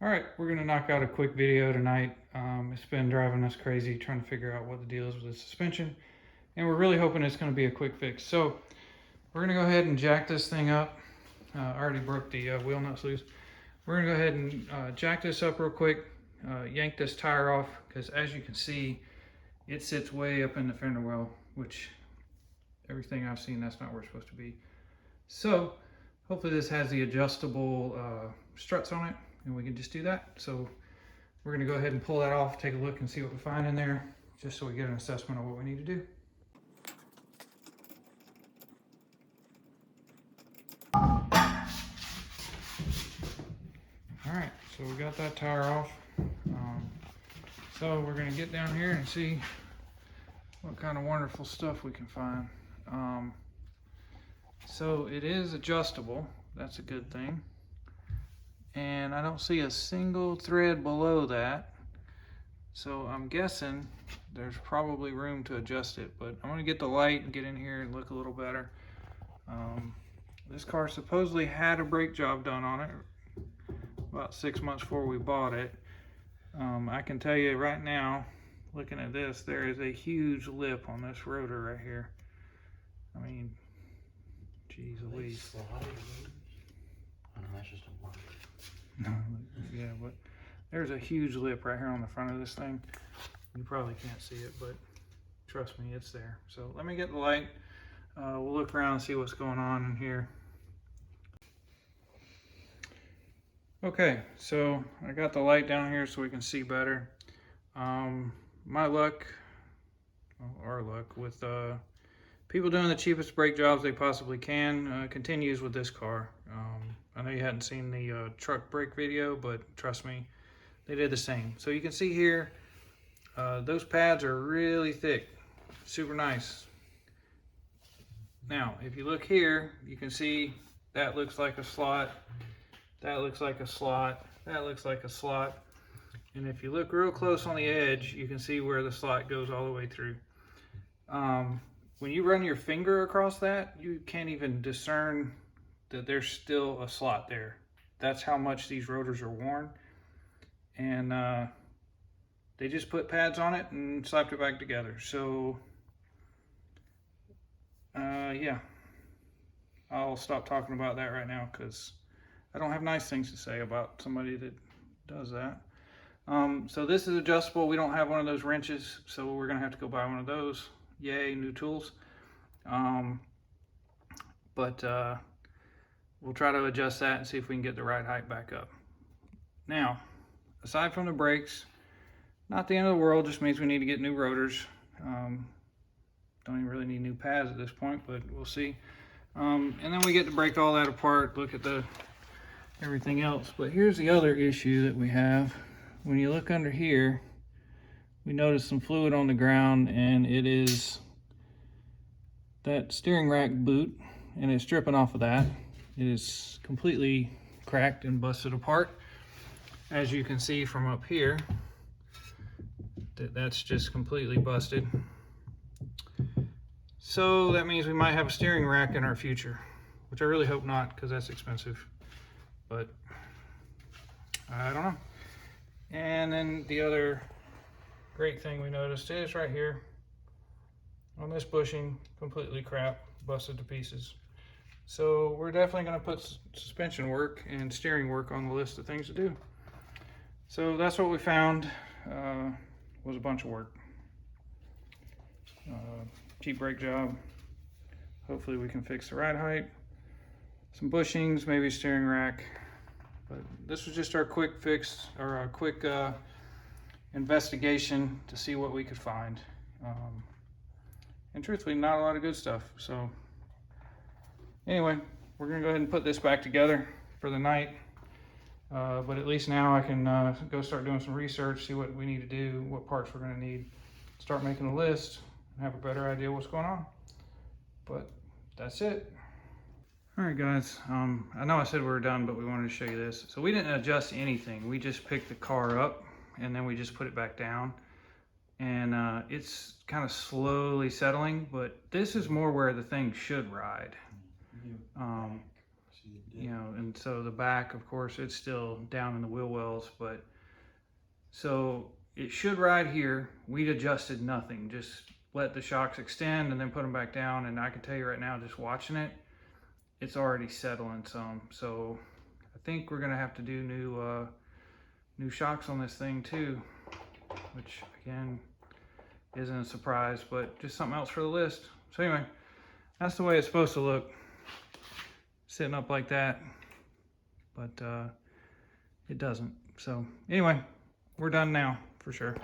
All right, we're gonna knock out a quick video tonight. It's been driving us crazy trying to figure out what the deal is with the suspension, and we're really hoping it's gonna be a quick fix. So we're gonna go ahead and jack this thing up. I already broke the wheel nuts loose. We're gonna go ahead and jack this up real quick, yank this tire off, because as you can see, it sits way up in the fender well, which everything I've seen, that's not where it's supposed to be. So hopefully this has the adjustable struts on it, and we can just do that. So we're gonna go ahead and pull that off, take a look and see what we find in there, just so we get an assessment of what we need to do. All right, so we got that tire off. So we're gonna get down here and see what kind of wonderful stuff we can find. So it is adjustable, that's a good thing. And I don't see a single thread below that. So I'm guessing there's probably room to adjust it, but I'm gonna get the light and get in here and look a little better. This car supposedly had a brake job done on it about 6 months before we bought it. I can tell you right now, looking at this, there is a huge lip on this rotor right here. I mean, geez Louise. Oh no, that's just a marker. No, yeah, but there's a huge lip right here on the front of this thing. You probably can't see it, but trust me, it's there. So let me get the light. We'll look around and see what's going on in here. Okay, so I got the light down here so we can see better. My luck, well, our luck, with people doing the cheapest brake jobs they possibly can continues with this car. I know you hadn't seen the truck brake video, but trust me, they did the same. So you can see here, those pads are really thick, super nice. Now, if you look here, you can see that looks like a slot, that looks like a slot, that looks like a slot. And if you look real close on the edge, you can see where the slot goes all the way through. When you run your finger across that, you can't even discern that there's still a slot there. That's how much these rotors are worn. And they just put pads on it and slapped it back together. So yeah, I'll stop talking about that right now because I don't have nice things to say about somebody that does that. So this is adjustable. We don't have one of those wrenches, so we're gonna have to go buy one of those. Yay, new tools. But we'll try to adjust that and see if we can get the right height back up. Now, aside from the brakes, not the end of the world, just means we need to get new rotors. Don't even really need new pads at this point, but we'll see. And then we get to break all that apart, look at the everything else. But here's the other issue that we have. When you look under here, we notice some fluid on the ground, and it is that steering rack boot, and it's dripping off of that. It is completely cracked and busted apart. As you can see from up here, that's just completely busted. So that means we might have a steering rack in our future, which I really hope not, because that's expensive, but I don't know. And then the other great thing we noticed is right here on this bushing, completely crap, busted to pieces. So we're definitely going to put suspension work and steering work on the list of things to do. So that's what we found. Was a bunch of work. Cheap brake job. Hopefully we can fix the ride height. Some bushings, maybe a steering rack. But this was just our quick fix, or our quick investigation to see what we could find. And truthfully, not a lot of good stuff. So anyway, we're gonna go ahead and put this back together for the night. But at least now I can go start doing some research, see what we need to do, what parts we're gonna need, start making a list, and have a better idea what's going on. But that's it. All right, guys, I know I said we were done, but we wanted to show you this. So we didn't adjust anything. We just picked the car up and then we just put it back down. And it's kind of slowly settling, but this is more where the thing should ride. you know, and so the back, of course, it's still down in the wheel wells, but so it should ride here. We'd adjusted nothing, just let the shocks extend and then put them back down. And I can tell you right now, just watching it, it's already settling some. So I think we're gonna have to do new shocks on this thing too, which again isn't a surprise, but just something else for the list. So anyway, that's the way it's supposed to look, sitting up like that, but it doesn't. So anyway, we're done now for sure.